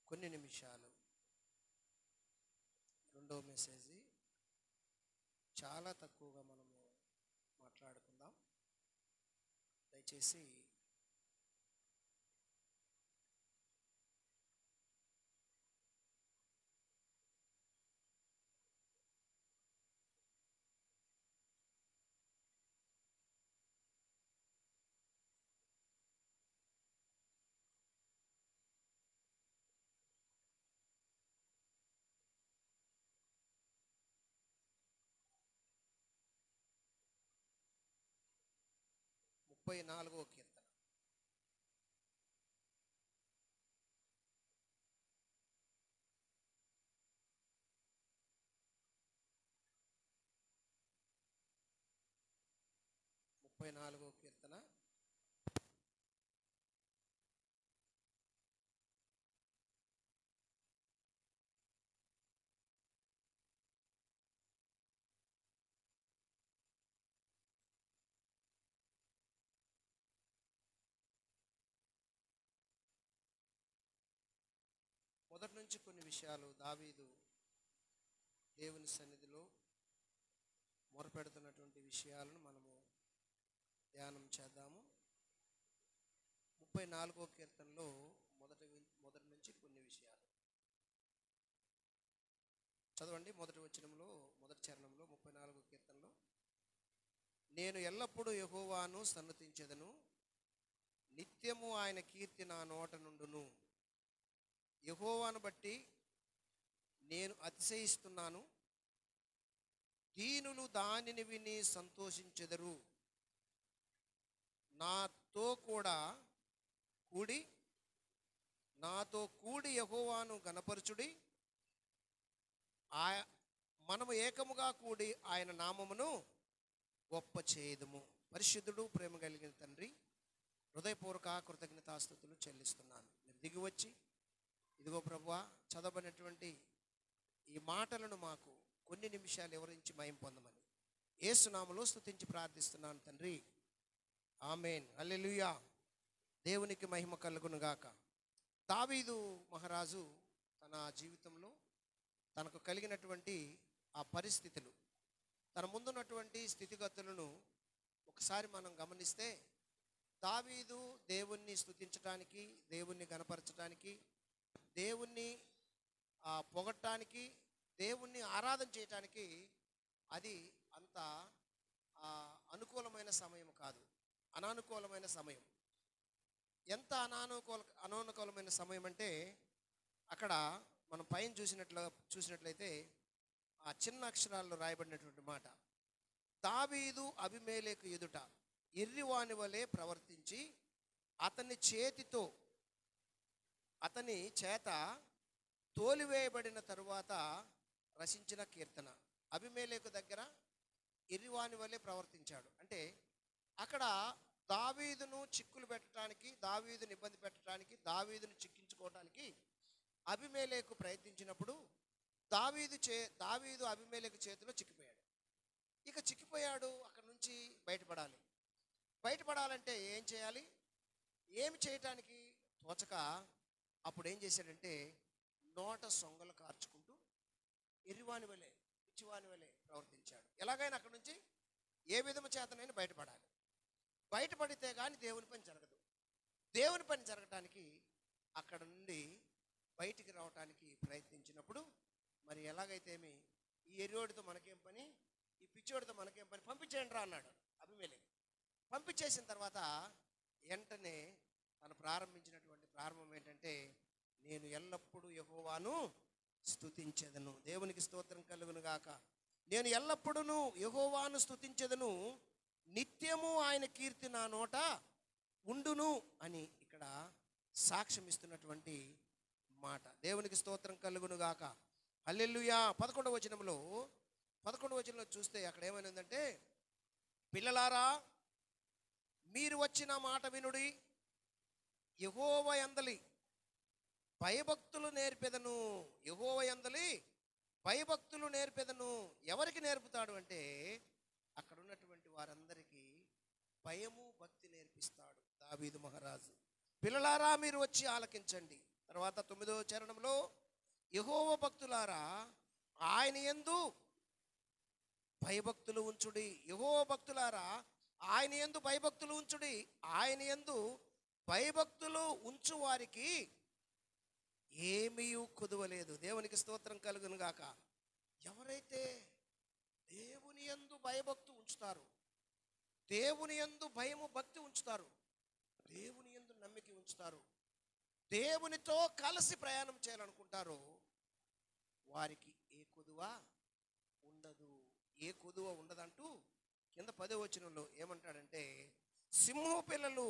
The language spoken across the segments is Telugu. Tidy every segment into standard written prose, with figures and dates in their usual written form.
కొన్ని నిమిషాలు రెండో మెసేజ్ చాలా తక్కువగా మనము మాట్లాడుకుందాం. దయచేసి ముప్పై నాలుగో కీర్తన. ముప్పై నాలుగో కీర్తన మొదటి నుంచి కొన్ని విషయాలు దావీదు దేవుని సన్నిధిలో మొరపెడుతున్నటువంటి విషయాలను మనము ధ్యానం చేద్దాము. 34వ కీర్తనలో మొదటి నుంచి కొన్ని విషయాలు చదవండి. మొదటి వచనంలో మొదటి చరణంలో 34వ కీర్తనలో, నేను ఎల్లప్పుడూ యెహోవాను సన్నతించెదను, నిత్యము ఆయన కీర్తి నా నోట నుండును. యెహోవాను బట్టి నేను అతిశయిస్తున్నాను, దీనులు దానిని విని సంతోషించెదరు. నాతో కూడి యెహోవాను గణపరచుడి. మనము ఏకముగా కూడి ఆయన నామమును గొప్ప చేయదుము. పరిశుద్ధుడు, ప్రేమ కలిగిన తండ్రి, హృదయపూర్వక కృతజ్ఞతాస్తుతులు చెల్లిస్తున్నాను. మీరు దిగి వచ్చి ఇదిగో ప్రభువా, చదవబడినటువంటి ఈ మాటలను మాకు కొన్ని నిమిషాలు వివరించి మహిమ పొందమని యేసు నామములో స్తుతించి ప్రార్థిస్తున్నాను తండ్రి. ఆమేన్. హల్లెలూయా. దేవునికి మహిమ కలుగును గాక. దావీదు మహారాజు తన జీవితంలో తనకు కలిగినటువంటి ఆ పరిస్థితులు, తన ముందున్నటువంటి స్థితిగతులను ఒకసారి మనం గమనిస్తే, దావీదు దేవుణ్ణి స్తుతించడానికి, దేవుణ్ణి గణపరచడానికి, దేవుణ్ణి పొగట్టడానికి, దేవుణ్ణి ఆరాధన చేయటానికి అది అంత అనుకూలమైన సమయం కాదు, అనానుకూలమైన సమయం. ఎంత అనానుకూలమైన సమయం అంటే, అక్కడ మనం పైన చూసినట్లయితే ఆ చిన్న అక్షరాల్లో రాయబడినటువంటి మాట, దావీదు అబీమెలెకు ఎదుట ఎర్రివాని వలె ప్రవర్తించి అతని చేత తోలివేయబడిన తరువాత రచించిన కీర్తన. అబీమెలెకు దగ్గర ఎర్రివాని వలె ప్రవర్తించాడు అంటే, అక్కడ దావీదును చిక్కులు పెట్టడానికి, దావీదును ఇబ్బంది పెట్టడానికి, దావీదును చిక్కించుకోవడానికి అబీమెలెకు ప్రయత్నించినప్పుడు దావీదు అబీమెలెకు చేతిలో చిక్కిపోయాడు. ఇక చిక్కిపోయాడు, అక్కడ నుంచి బయటపడాలంటే ఏం చేయాలి, ఏమి చేయటానికి తోచక అప్పుడు ఏం చేశాడంటే, నోట సొంగలు కార్చుకుంటూ ఎర్రివాని వలె, పిచ్చివాని వలె ప్రవర్తించాడు. ఎలాగైనా అక్కడ నుంచి ఏ విధము చేతనైనా బయటపడితే కానీ దేవుని పని జరగదు. దేవుని పని జరగటానికి అక్కడ నుండి బయటికి రావటానికి ప్రయత్నించినప్పుడు, మరి ఎలాగైతేమి, ఈ ఎర్రోడితో మనకేం పని, ఈ పిచ్చోడితో మనకేం పని, పంపించేయండి రా అన్నాడు అబీమెలెకు. పంపించేసిన తర్వాత వెంటనే తను ప్రారంభించినటువంటి ప్రారంభం ఏంటంటే, నేను ఎల్లప్పుడూ యెహోవాను స్తుతించెదను. దేవునికి స్తోత్రం కలుగును గాక. నేను ఎల్లప్పుడూ యెహోవాను స్తుతించెదను, నిత్యము ఆయన కీర్తి నా నోట ఉండును అని ఇక్కడ సాక్ష్యం ఇస్తున్నటువంటి మాట. దేవునికి స్తోత్రం కలుగును గాక. హల్లెలూయా. 11వ వచనంలో చూస్తే అక్కడ ఏమైందంటే, పిల్లలారా మీరు వచ్చిన మాట వినుడి, యెహోవా యందలి భయభక్తులు నేర్పెదను. యెహోవా యందలి భయభక్తులు నేర్పెదను. ఎవరికి నేర్పుతాడు అంటే, అక్కడ ఉన్నటువంటి వారందరికీ భయము భక్తి నేర్పిస్తాడు దావీదు మహారాజు. పిల్లలారా మీరు వచ్చి ఆలకించండి, తర్వాత 9వ చరణంలో, యెహోవా భక్తులారా ఆయన యందు భయభక్తులు ఉంచుడి. యెహోవా భక్తులారా ఆయన యందు భయభక్తులు ఉంచుడి. ఆయన యందు భయభక్తులు ఉంచు వారికి ఏమీ కొదువలేదు. దేవునికి స్తోత్రం కలుగును గాక. ఎవరైతే దేవుని యందు భయభక్తి ఉంచుతారు, దేవుని యందు భయము భక్తి ఉంచుతారు, దేవుని యందు నమ్మిక ఉంచుతారు, దేవునితో కలిసి ప్రయాణం చేయాలనుకుంటారో వారికి ఏ కొదువ ఉండదు. ఏ కొదువ ఉండదంటూ కింద 10వ వచనంలో ఏమంటాడంటే, సింహపు పిల్లలు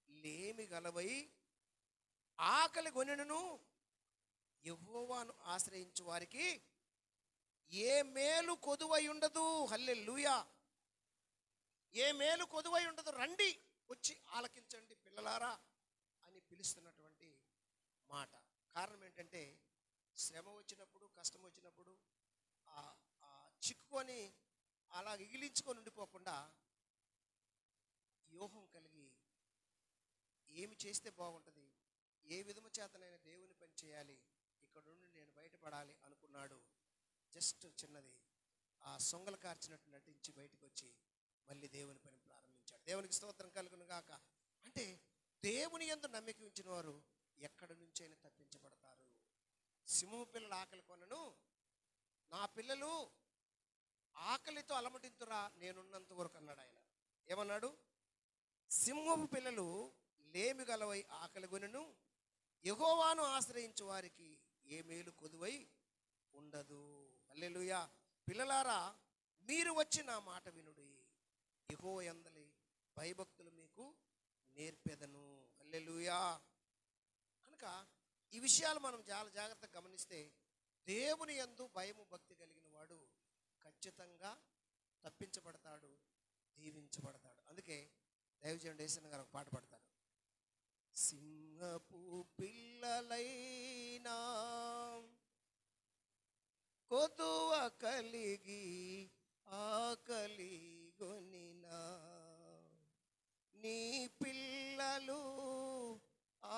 లేమి గలవై ఆకలి గొనెను, యెహోవాను ఆశ్రయించు వారికి ఏ మేలు కొదువై ఉండదు. హల్లెలూయా. ఏ మేలు కొదువై ఉండదు. రండి, వచ్చి ఆలకించండి పిల్లలారా అని పిలుస్తున్నటువంటి మాట. కారణం ఏంటంటే, శ్రమ వచ్చినప్పుడు, కష్టం వచ్చినప్పుడు చిక్కుకొని అలా ఇగిలించుకొని ఉండిపోకుండా వ్యూహం కలిగి ఏమి చేస్తే బాగుంటుంది, ఏ విధము చేతనైనా దేవుని పని చేయాలి, ఇక్కడ నుండి నేను బయటపడాలి అనుకున్నాడు. జస్ట్ చిన్నది ఆ సొంగలు కార్చినట్టు నటించి బయటకు వచ్చి మళ్ళీ దేవుని పని ప్రారంభించాడు. దేవునికి స్తోత్రం కలుగును గాక. అంటే దేవుని యందు నమ్మిక ఉంచిన వారు ఎక్కడి నుంచైనా తప్పించబడతారు. సింహపు పిల్లలు ఆకలి కొనను, నా పిల్లలు ఆకలితో అలమటింతురా నేనున్నంత వరకు అన్నాడు ఆయన. ఏమన్నాడు? సింహపు పిల్లలు లేమి గలవై ఆకలి కొనను, యెహోవాను ఆశ్రయించు వారికి ఏ మేలు కొదువై ఉండదు. హల్లెలూయా. పిల్లలారా మీరు వచ్చి నా మాట వినుడి, యెహోవా యందలి భయభక్తులు మీకు నేర్పెదను. హల్లెలూయా. కనుక ఈ విషయాలు మనం చాలా జాగ్రత్తగా గమనిస్తే దేవుని యందు భయము భక్తి కలిగిన వాడు ఖచ్చితంగా తప్పించబడతాడు, దీవించబడతాడు. అందుకే దైవజనుడు యేసన్న గారు ఒక పాట పాడతారు. సింహపు పిల్లలైనా కొదువ కలిగి ఆకలి గొనినా, నీ పిల్లలు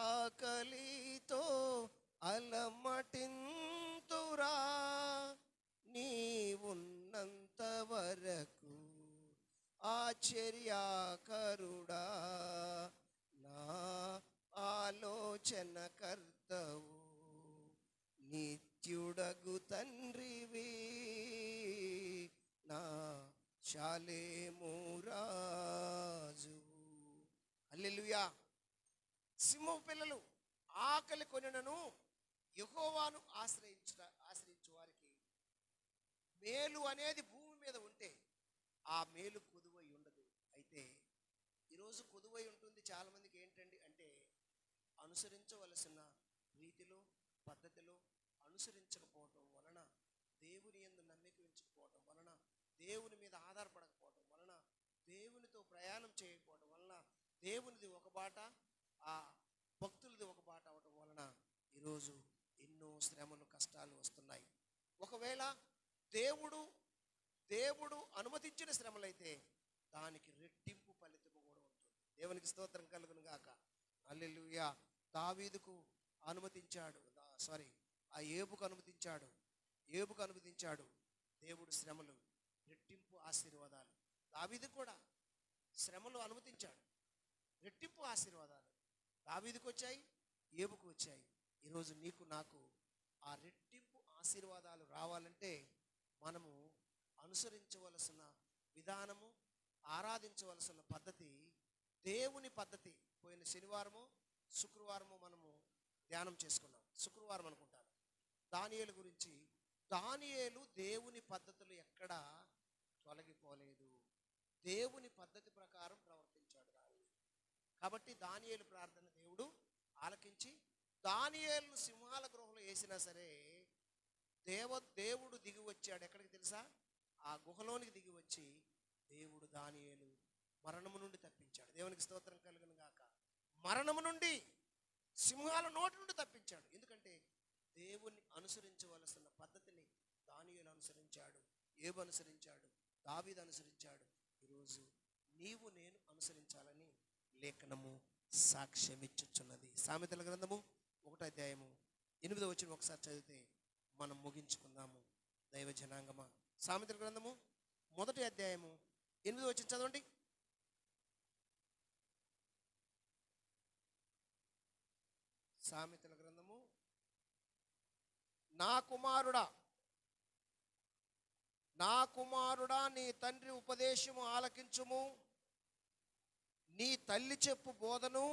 ఆకలితో అలమటింతురా నీవున్నంత వరకు ఆశ్చర్యకరుడా, నా ఆలోచన కర్తవు, నిత్యుడగు తండ్రివి, నా శాలేము రాజువు. హల్లెలూయా. సింహపు పిల్లలు ఆకలి కొనెను, యెహోవాను ఆశ్రయించు వారికి మేలు అనేది భూమి మీద ఉంటే ఆ మేలు కొదువై ఉండదు. అయితే ఈరోజు కొదువై ఉంటుంది చాలామందికి. ఏంటండి అంటే, అనుసరించవలసిన రీతిలో పద్ధతిలో అనుసరించకపోవటం వలన, దేవుని యందు నమ్మిక ఉంచకపోవటం వలన, దేవుని మీద ఆధారపడకపోవటం వలన, దేవునితో ప్రయాణం చేయకపోవటం వలన, దేవునిది ఒక బాట ఆ భక్తులది ఒక బాట అవటం వలన ఈరోజు ఎన్నో శ్రమలు కష్టాలు వస్తున్నాయి. ఒకవేళ దేవుడు అనుమతించిన శ్రమలైతే దానికి రెట్టింపు ఫలితము కూడా ఉంటుంది. దేవునికి స్తోత్రం కలుగును గాక. హల్లెలూయా. దావీదుకు అనుమతించాడు, ఆ ఏబుకు అనుమతించాడు దేవుడు శ్రమలు, రెట్టింపు ఆశీర్వాదాలు. దావీదు కూడా శ్రమలు అనుమతించాడు, రెట్టింపు ఆశీర్వాదాలు దావీదుకు వచ్చాయి, ఏబుకు వచ్చాయి. ఈరోజు నీకు నాకు ఆ రెట్టింపు ఆశీర్వాదాలు రావాలంటే మనము అనుసరించవలసిన విధానము, ఆరాధించవలసిన పద్ధతి దేవుని పద్ధతి. పోయిన శనివారము శుక్రవారము మనము ధ్యానం చేసుకున్నాం. శుక్రవారం అనుకుంటాను దానియేలు గురించి. దానియేలు దేవుని పద్ధతులు ఎక్కడా తొలగిపోలేదు, దేవుని పద్ధతి ప్రకారం ప్రవర్తించాడు దానియేలు. కాబట్టి దానియేలు ప్రార్థన దేవుడు ఆలకించి దానియేలును సింహాల గృహలో వేసినా సరే దేవుడు దిగి వచ్చాడు. ఎక్కడికి తెలుసా? ఆ గుహలోనికి దిగి వచ్చి దేవుడు దానియేలు మరణము నుండి తప్పించాడు. దేవునికి స్తోత్రం కలుగును గాక. మరణము నుండి, సింహాల నోటి నుండి తప్పించాడు. ఎందుకంటే దేవుణ్ణి అనుసరించవలసిన పద్ధతిని దానియేలు అనుసరించాడు, ఏబు అనుసరించాడు, దావీదు అనుసరించాడు. ఈరోజు నీవు నేను అనుసరించాలని లేఖనము సాక్ష్యమిచ్చుచున్నది. సామెతల గ్రంథము ఒకటో అధ్యాయము 8వ వచనం ఒకసారి చదివితే మనం ముగించుకుందాము దైవ జనాంగమా. సామెతల గ్రంథము 1వ అధ్యాయము 8వ వచనం చదవండి. సామెతల గ్రంథము, నా కుమారుడా నీ తండ్రి ఉపదేశము ఆలకించుము, నీ తల్లి చెప్పు బోధను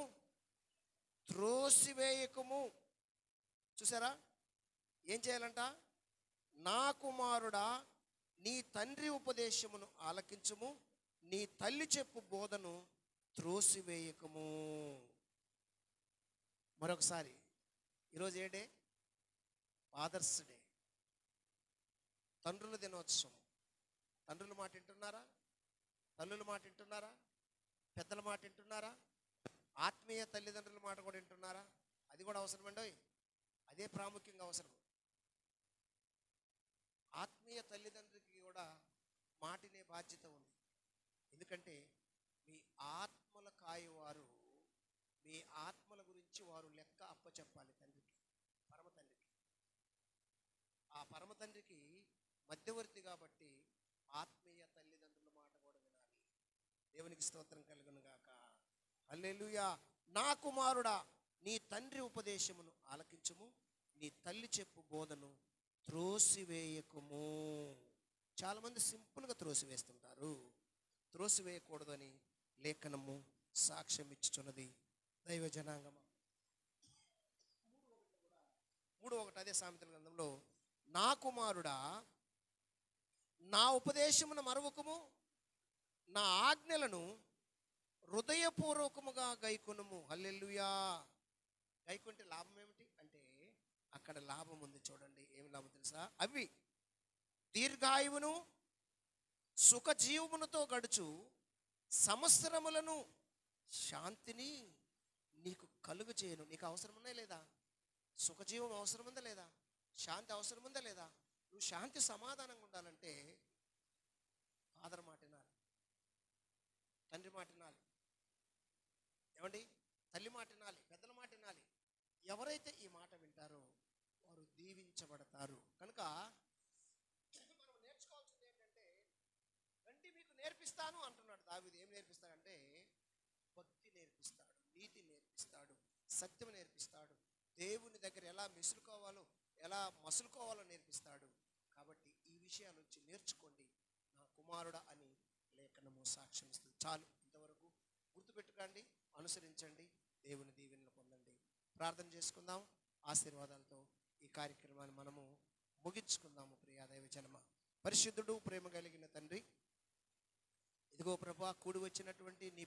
త్రోసివేయకుము. చూసారా ఏం చేయాలంట? నా కుమారుడా నీ తండ్రి ఉపదేశమును ఆలకించుము, నీ తల్లి చెప్పు బోధను త్రోసివేయకుము. మరొకసారి, ఈరోజు ఏ డే? ఫాదర్స్ డే, తండ్రుల దినోత్సవం. తండ్రుల మాట వింటున్నారా? తల్లుల మాట వింటున్నారా? పెద్దల మాట వింటున్నారా? ఆత్మీయ తల్లిదండ్రుల మాట కూడా వింటున్నారా? అది కూడా అవసరమండి, అదే ప్రాముఖ్యంగా అవసరం. ఆత్మీయ తల్లిదండ్రులకి కూడా మాటినే బాధ్యత ఉంది. ఎందుకంటే మీ ఆత్మల కాయవారు, మీ ఆత్మల గురించి వారు లెక్క అప్పచెప్పాలి తండ్రికి, పరమ తండ్రికి. ఆ పరమ తండ్రికి మధ్యవర్తి కాబట్టి ఆత్మీయ తల్లిదండ్రుల మాట కూడా వినాలి. దేవునికి స్తోత్రం కలుగును గాక. హల్లెలూయా. నా కుమారుడా నీ తండ్రి ఉపదేశమును ఆలకించుము, నీ తల్లి చెప్పు బోధను త్రోసివేయకుము. చాలామంది సింపుల్గా త్రోసివేస్తుంటారు. త్రోసివేయకూడదని లేఖనము సాక్ష్యం ఇచ్చుచున్నది. దైవ జనాంగమా, 3:1 అదే సామెతల గ్రంథంలో, నా కుమారుడా నా ఉపదేశమును మరువకుము, నా ఆజ్ఞలను హృదయపూర్వకముగా గైకొనుము. హల్లెలూయా. గైకొంటే లాభం ఏమిటి అంటే, అక్కడ లాభం ఉంది. చూడండి ఏమి లాభం తెలుసా? అవి దీర్ఘాయువును సుఖజీవములతో గడుచు సంవత్సరములను శాంతిని నీకు కలుగు చేయను. నీకు అవసరం ఉందా లేదా? సుఖజీవం అవసరం ఉందా లేదా? శాంతి అవసరం ఉందా లేదా? నువ్వు శాంతి సమాధానంగా ఉండాలంటే ఫాదర్ మాట వినాలి, తండ్రి మాట వినాలి, ఏమండి తల్లి మాట వినాలి, పెద్దల మాట వినాలి. ఎవరైతే ఈ మాట వింటారో వారు దీవించబడతారు. కనుక మనం నేర్చుకోవాల్సింది ఏంటంటే, రండి మీకు నేర్పిస్తాను అంటున్నాడు దావీదు. ఏం నేర్పిస్తాడంటే భక్తి నేర్పిస్తాడు, నీతి నేర్పిస్తాడు, సత్యం నేర్పిస్తాడు, దేవుని దగ్గర ఎలా మెసులుకోవాలో ఎలా మసులుకోవాలో నేర్పిస్తాడు. కాబట్టి ఈ విషయాల నుంచి నేర్చుకోండి నా కుమారుడా అని లేఖనము సాక్ష్యం ఇస్తుంది. చాలు, ఇంతవరకు గుర్తుపెట్టుకోండి, అనుసరించండి, దేవుని దీవెనలు పొందండి. ప్రార్థన చేసుకుందాం. ఆశీర్వాదాలతో ఈ కార్యక్రమాన్ని మనము ముగించుకుందాము. ప్రియా దైవ జనమ, పరిశుద్ధుడు ప్రేమ కలిగిన తండ్రి, ఇదిగో ప్రభా, కూడి వచ్చినటువంటి నీ